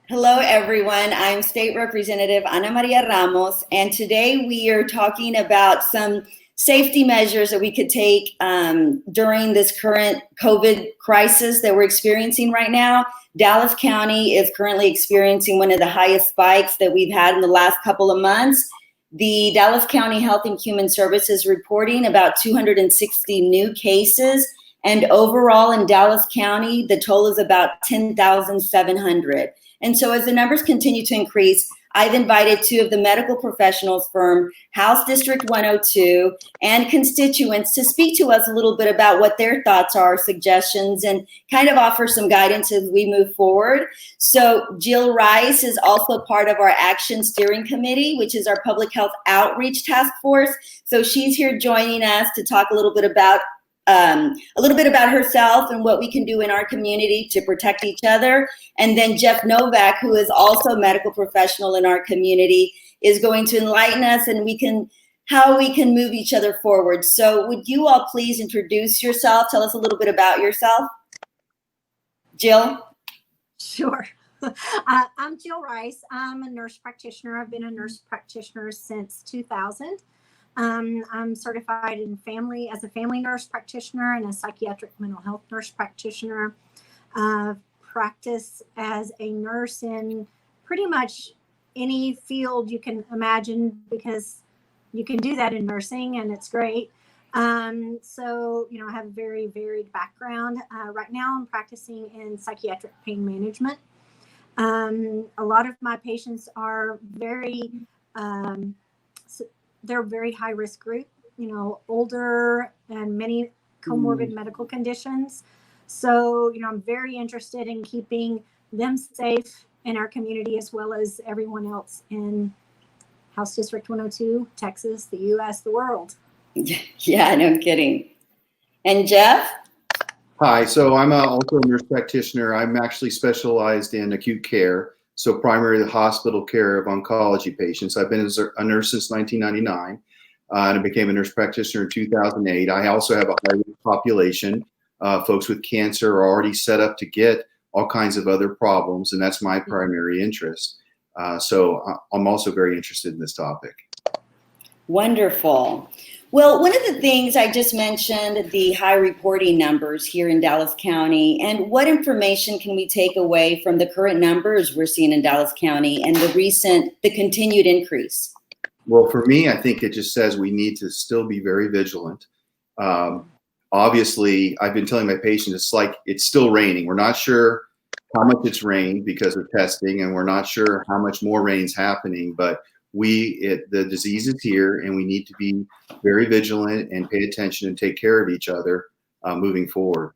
Hello, everyone. I'm State Representative Ana Maria Ramos, and today we are talking about some safety measures that we could take during this current COVID crisis that we're experiencing right now. Dallas County is currently experiencing one of the highest spikes that we've had in the last couple of months. The Dallas County Health and Human Services reporting about 260 new cases, and overall in Dallas County, the total is about 10,700. And so as the numbers continue to increase, I've invited two of the medical professionals from House District 102 and constituents to speak to us a little bit about what their thoughts are, suggestions, and kind of offer some guidance as we move forward. So Jill Rice is also part of our Action Steering Committee, which is our public health outreach task force. So she's here joining us to talk a little bit about herself and what we can do in our community to protect each other. And then Jeff Nowak, who is also a medical professional in our community, is going to enlighten us and how we can move each other forward. So would you all please introduce yourself? Tell us a little bit about yourself. Jill? Sure. I'm Jill Rice. I'm a nurse practitioner. I've been a nurse practitioner since 2000. I'm certified as a family nurse practitioner and a psychiatric mental health nurse practitioner. Practice as a nurse in pretty much any field you can imagine, because you can do that in nursing and it's great. So, I have a very varied background. Right now I'm practicing in psychiatric pain management. A lot of my patients are they're a very high risk group, older and many comorbid medical conditions. So, I'm very interested in keeping them safe in our community as well as everyone else in House District 102, Texas, the US, the world. Yeah, no kidding. And Jeff? Hi, so I'm also a nurse practitioner. I'm actually specialized in acute care. So primarily the hospital care of oncology patients. I've been a nurse since 1999, and I became a nurse practitioner in 2008. I also have a high-risk population. Folks with cancer are already set up to get all kinds of other problems, and that's my primary interest. So I'm also very interested in this topic. Wonderful. Well, one of the things I just mentioned, the high reporting numbers here in Dallas County, and what information can we take away from the current numbers we're seeing in Dallas County and the continued increase? Well, for me, I think it just says we need to still be very vigilant. Obviously, I've been telling my patients, it's still raining. We're not sure how much it's rained because of testing, and we're not sure how much more rain's happening, but the disease is here, and we need to be very vigilant and pay attention and take care of each other moving forward.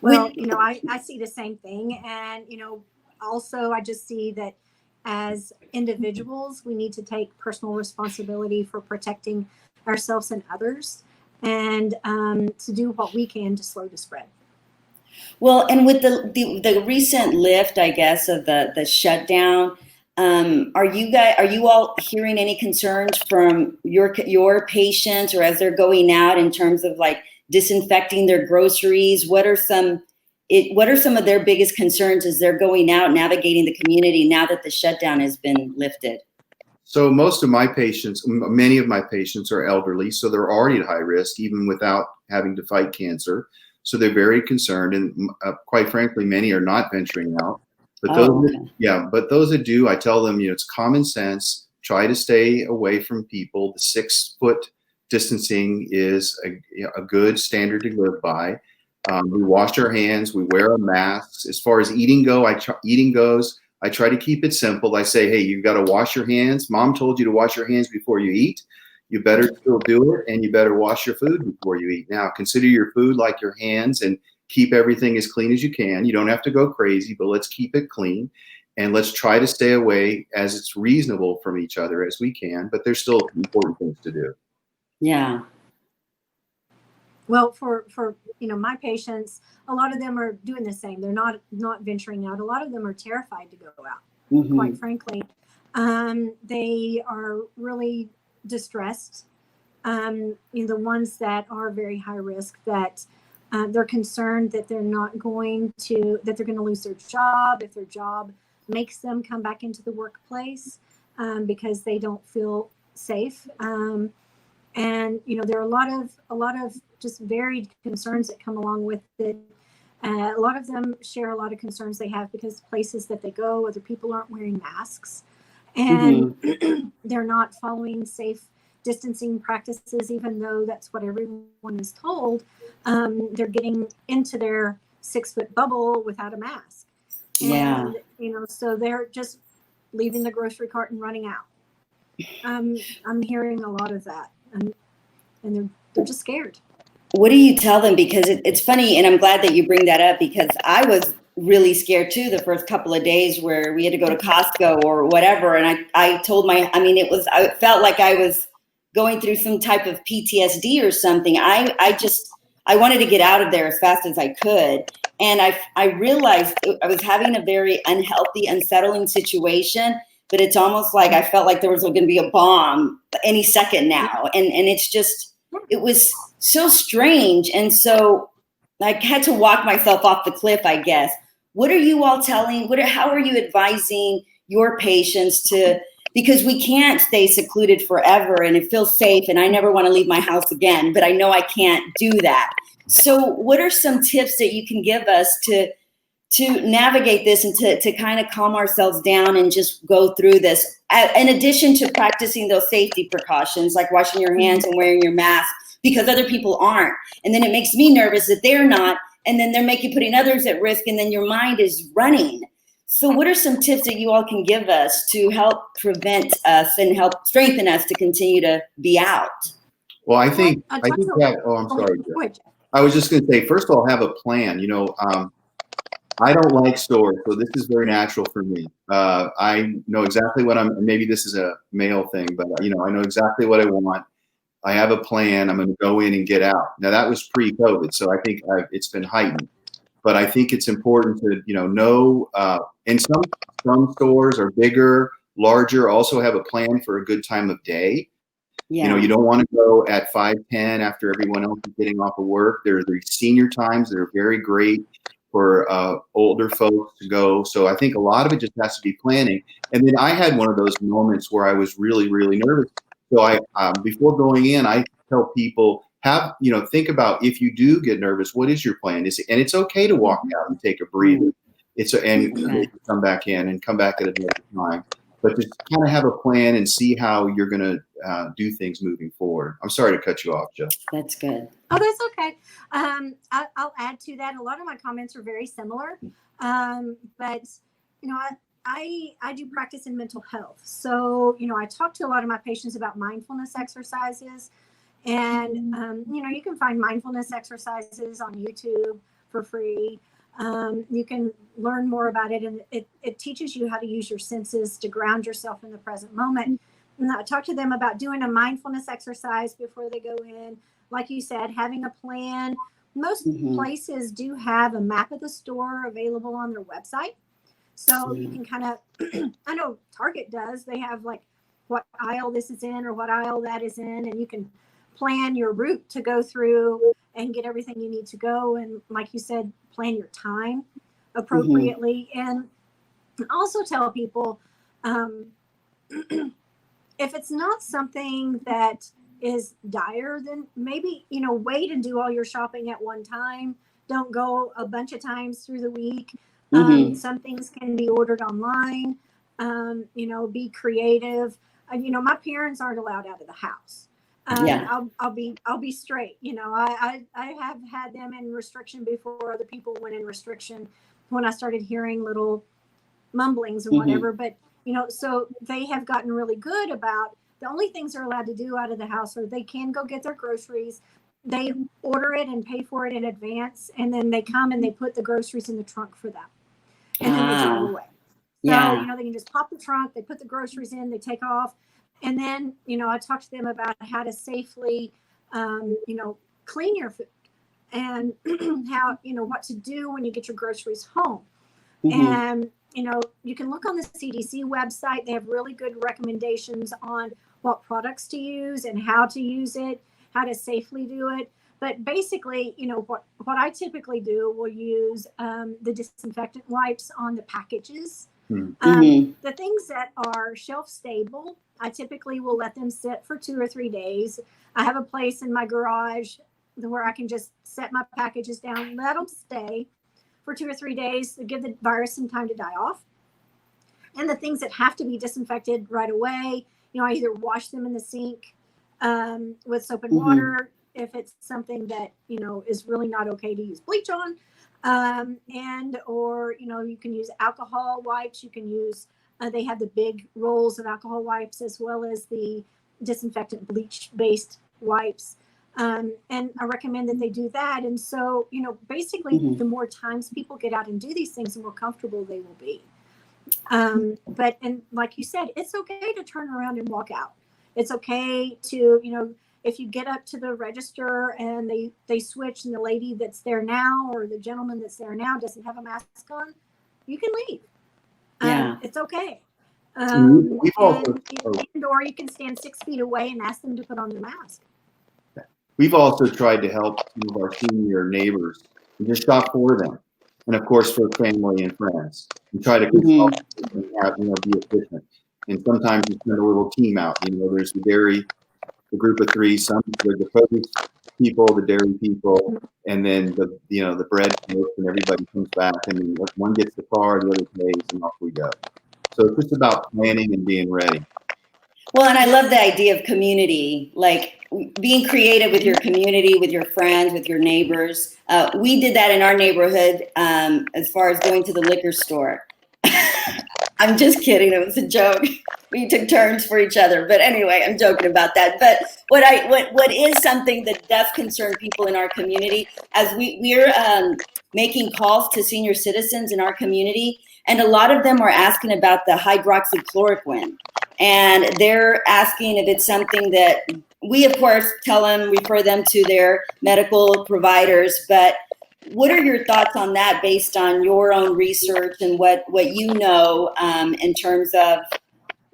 Well, I see the same thing. And, also I just see that as individuals, we need to take personal responsibility for protecting ourselves and others, and to do what we can to slow the spread. Well, and with the recent lift, I guess, of the shutdown, are you all hearing any concerns from your patients, or as they're going out in terms of like disinfecting their groceries? What are some of their biggest concerns as they're going out navigating the community now that the shutdown has been lifted? So many of my patients are elderly, so they're already at high risk even without having to fight cancer. So they're very concerned, and quite frankly, many are not venturing out. But those that do, I tell them, it's common sense. Try to stay away from people. The 6 foot distancing is a good standard to live by. We wash our hands. We wear a mask. As far as eating goes, I try to keep it simple. I say, hey, you've got to wash your hands. Mom told you to wash your hands before you eat. You better still do it, and you better wash your food before you eat. Now, consider your food like your hands, and keep everything as clean as you can. You don't have to go crazy, but let's keep it clean, and let's try to stay away as it's reasonable from each other as we can, but there's still important things to do. Yeah. Well, for my patients, a lot of them are doing the same. They're not venturing out. A lot of them are terrified to go out, quite frankly. They are really distressed. The ones that are very high risk, that They're concerned that they're going to lose their job if their job makes them come back into the workplace because they don't feel safe. And there are a lot of just varied concerns that come along with it. A lot of them share a lot of concerns they have because places that they go, other people aren't wearing masks, and they're not following safe distancing practices, even though that's what everyone is told. They're getting into their 6-foot bubble without a mask. And, so they're just leaving the grocery cart and running out. I'm hearing a lot of that, and they're just scared. What do you tell them? Because it's funny, and I'm glad that you bring that up, because I was really scared too the first couple of days where we had to go to Costco or whatever. And I told I felt like I was going through some type of PTSD or something. I wanted to get out of there as fast as I could. And I realized I was having a very unhealthy, unsettling situation, but it's almost like I felt like there was going to be a bomb any second now. And it was so strange. And so I had to walk myself off the cliff, I guess. What are you all telling? How are you advising your patients because we can't stay secluded forever and it feels safe and I never want to leave my house again, but I know I can't do that. So what are some tips that you can give us to navigate this and to kind of calm ourselves down and just go through this, in addition to practicing those safety precautions like washing your hands and wearing your mask, because other people aren't. And then it makes me nervous that they're not, and then they're putting others at risk, and then your mind is running. So what are some tips that you all can give us to help prevent us and help strengthen us to continue to be out? Well, I think that, I'm sorry, Jeff. I was just going to say, first of all, have a plan. I don't like stores, so this is very natural for me. I know exactly what maybe this is a male thing, but I know exactly what I want. I have a plan. I'm going to go in and get out. Now that was pre-COVID, so I think it's been heightened. But I think it's important to know. And some stores are bigger, larger. Also have a plan for a good time of day. Yeah. You don't want to go at 5:10 after everyone else is getting off of work. There are the senior times that are very great for older folks to go. So I think a lot of it just has to be planning. And then I had one of those moments where I was really, really nervous. So I before going in, I tell people, think about, if you do get nervous, what is your plan? And it's okay to walk out and take a breather. And come back in and come back at another time. But just kind of have a plan and see how you're going to do things moving forward. I'm sorry to cut you off, Jeff. That's good. Oh, that's okay. I'll add to that. A lot of my comments are very similar. But, I do practice in mental health. So, I talk to a lot of my patients about mindfulness exercises. And, you can find mindfulness exercises on YouTube for free. You can learn more about it, and it teaches you how to use your senses to ground yourself in the present moment. And I talk to them about doing a mindfulness exercise before they go in. Like you said, having a plan. Most places do have a map of the store available on their website. So you can kind of, I know Target does, they have like what aisle this is in or what aisle that is in, and you can plan your route to go through and get everything you need to go. And like you said, plan your time appropriately. And also tell people, if it's not something that is dire, then maybe, wait and do all your shopping at one time. Don't go a bunch of times through the week. Some things can be ordered online. Be creative. My parents aren't allowed out of the house. I'll be straight. I have had them in restriction before other people went in restriction when I started hearing little mumblings or whatever. But, so they have gotten really good about the only things they're allowed to do out of the house are they can go get their groceries. They order it and pay for it in advance. And then they come and they put the groceries in the trunk for them. And then they drive away. So, they can just pop the trunk, they put the groceries in, they take off. And then, I talk to them about how to safely, clean your food and how, what to do when you get your groceries home. And, you can look on the CDC website. They have really good recommendations on what products to use and how to use it, how to safely do it. But basically, what I typically do, will use the disinfectant wipes on the packages. The things that are shelf stable, I typically will let them sit for 2 or 3 days. I have a place in my garage where I can just set my packages down, let them stay for 2 or 3 days to give the virus some time to die off. And the things that have to be disinfected right away, I either wash them in the sink with soap and water, if it's something that, is really not okay to use bleach on. Or you can use alcohol wipes. You can use, they have the big rolls of alcohol wipes as well as the disinfectant bleach-based wipes. And I recommend that they do that. And so, basically, the more times people get out and do these things, the more comfortable they will be. But like you said, it's okay to turn around and walk out. It's okay to, if you get up to the register and they switch and the lady that's there now or the gentleman that's there now doesn't have a mask on, you can leave. It's okay. Or you can stand 6 feet away and ask them to put on their mask. We've also tried to help some of our senior neighbors and just shop for them. And of course, for family and friends, and try to consult and have, be efficient. And sometimes you send a little team out. There's the group of 3. Some the produce people, the dairy people, and then the bread and everybody comes back. And then one gets the car, the other pays, and off we go. So it's just about planning and being ready. Well, and I love the idea of community, like being creative with your community, with your friends, with your neighbors. We did that in our neighborhood as far as going to the liquor store. I'm just kidding. It was a joke. We took turns for each other. But anyway, I'm joking about that. But what is something that does concern people in our community, as we're making calls to senior citizens in our community, and a lot of them are asking about the hydroxychloroquine. And they're asking if it's something that we, of course, refer them to their medical providers. But what are your thoughts on that based on your own research and what you know in terms of,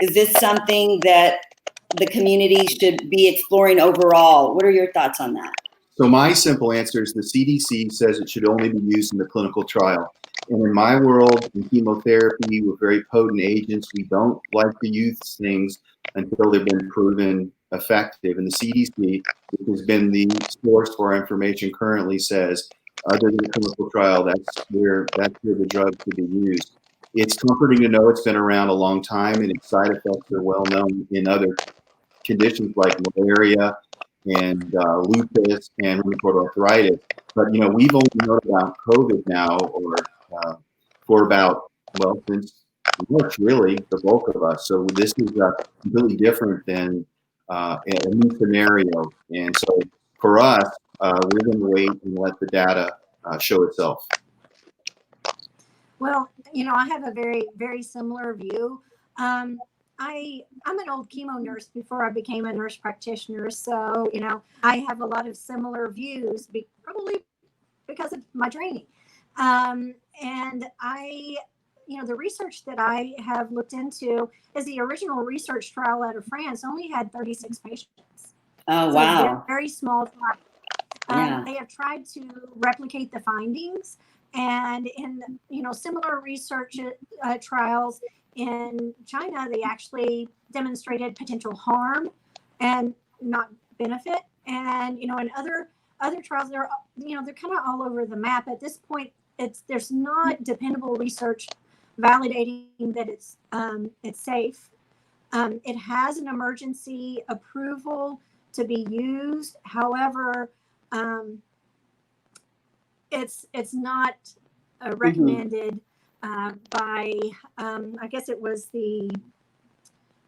is this something that the community should be exploring overall? What are your thoughts on that? So my simple answer is the CDC says it should only be used in the clinical trial. And in my world, in chemotherapy with very potent agents, we don't like to use things until they've been proven effective. And the CDC, which has been the source for our information, currently says, other than the clinical trial, that's where the drug should be used. It's comforting to know it's been around a long time and its side effects are well known in other conditions like malaria and lupus and rheumatoid arthritis. But we've only known about COVID now, or for about, since March, really, the bulk of us. So this is completely different than a new scenario. And so for us, we're going to wait and let the data show itself. Well, I have a very, very similar view. I'm an old chemo nurse before I became a nurse practitioner. So, I have a lot of similar views, probably because of my training. And the research that I have looked into is the original research trial out of France only had 36 patients. Oh, wow. So very small trial. They have tried to replicate the findings, and in similar research trials in China, they actually demonstrated potential harm and not benefit. And in other trials, they're kind of all over the map at this point. There's not dependable research validating that it's safe. It has an emergency approval to be used. However, it's not recommended by I guess it was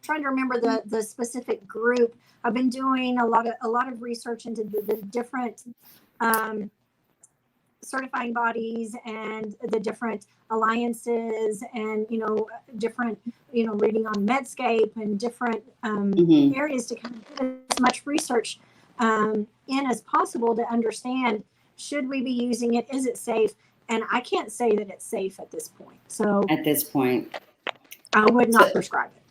trying to remember the specific group. I've been doing a lot of research into the different certifying bodies and the different alliances, and different reading on Medscape and different areas to kind of get as much research in as possible to understand, should we be using it, is it safe? And I can't say that it's safe at this point. So at this point, I would not prescribe it.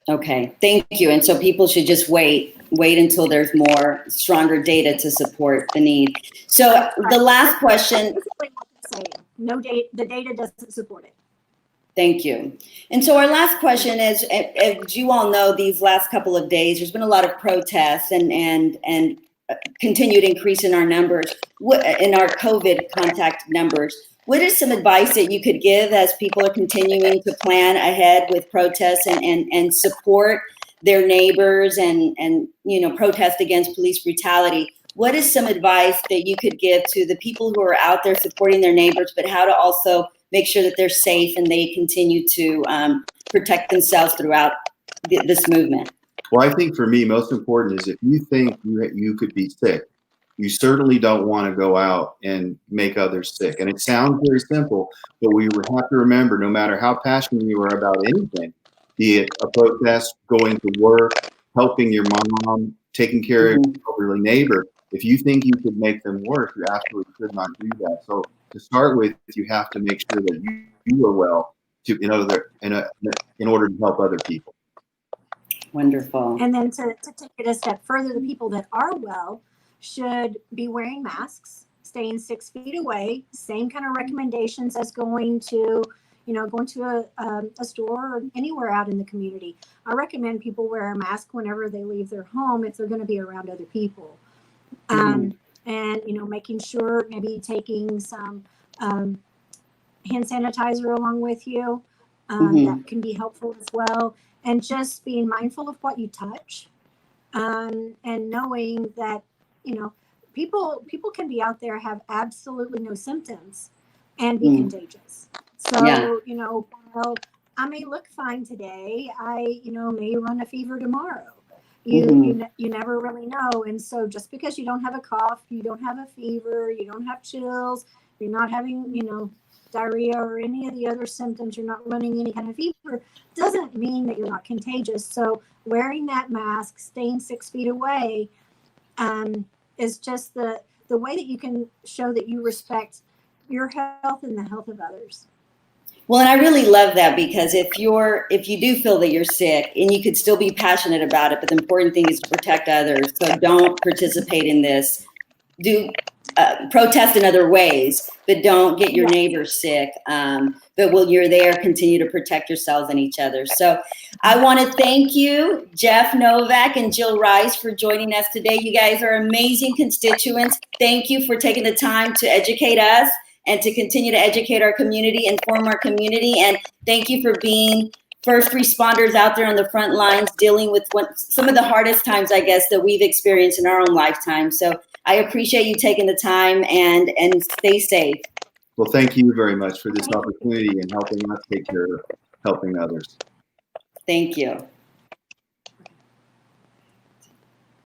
Okay, thank you. And so people should just wait wait until there's more stronger data to support the need. So the last question. No data, the data doesn't support it. Thank you. And so our last question is, as you all know, these last couple of days, there's been a lot of protests and continued increase in our numbers, in our COVID contact numbers. What is some advice that you could give as people are continuing to plan ahead with protests and support their neighbors and protest against police brutality? What is some advice that you could give to the people who are out there supporting their neighbors, but how to also make sure that they're safe and they continue to protect themselves throughout this movement? Well, I think for me, most important is if you think you could be sick, you certainly don't want to go out and make others sick. And it sounds very simple, but we would have to remember, no matter how passionate you are about anything, be it a protest, going to work, helping your mom, taking care of your elderly neighbor, if you think you could make them worse, you absolutely could not do that. So to start with, you have to make sure that you are well in order to help other people. Wonderful. And then to take it a step further, the people that are well should be wearing masks, staying 6 feet away, same kind of recommendations as going to a store or anywhere out in the community. I recommend people wear a mask whenever they leave their home if they're going to be around other people. And, making sure maybe taking some hand sanitizer along with you, that can be helpful as well. And just being mindful of what you touch, and knowing that, people can be out there, have absolutely no symptoms and be contagious. So, while I may look fine today, I, may run a fever tomorrow. You never really know. And so just because you don't have a cough, you don't have a fever, you don't have chills, you're not having, diarrhea or any of the other symptoms, you're not running any kind of fever, doesn't mean that you're not contagious. So wearing that mask, staying 6 feet away, is just the way that you can show that you respect your health and the health of others. Well, and I really love that, because if you do feel that you're sick, and you could still be passionate about it, but the important thing is to protect others. So don't participate in this. Do protest in other ways, but don't get your neighbors sick. But while you're there, continue to protect yourselves and each other. So I want to thank you, Jeff Nowak and Jill Rice, for joining us today. You guys are amazing constituents. Thank you for taking the time to educate us and to continue to educate our community, inform our community. And thank you for being first responders out there on the front lines, dealing with some of the hardest times, I guess, that we've experienced in our own lifetime. So I appreciate you taking the time, and stay safe. Well, thank you very much for this opportunity and helping us take care of helping others. Thank you.